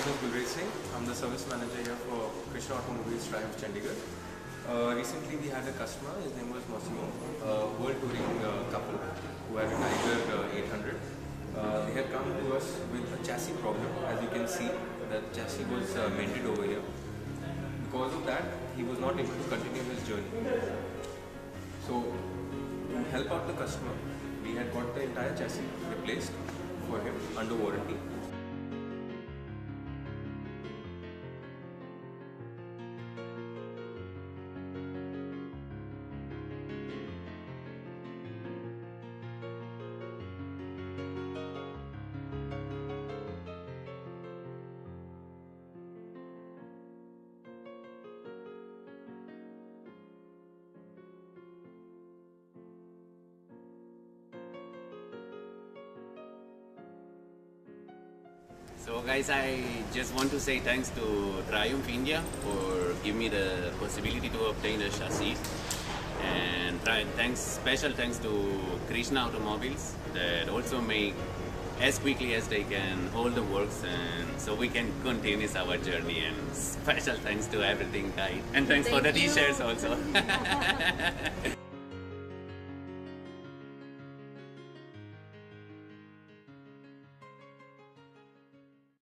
is Singh. I'm the service manager here for Krishna Automobiles Triumph Chandigarh. Recently we had a customer, his name was Massimo, a world touring couple who had a Tiger 800. They had come to us with a chassis problem. As you can see, the chassis was mended over here. Because of that, he was not able to continue his journey. So, to help out the customer, we had got the entire chassis replaced for him under warranty. So guys, I just want to say thanks to Triumph India for giving me the possibility to obtain the chassis, and special thanks to Krishna Automobiles that also make as quickly as they can all the works, and so we can continue our journey. And special thanks to everything, guys, and thanks for the t-shirts also.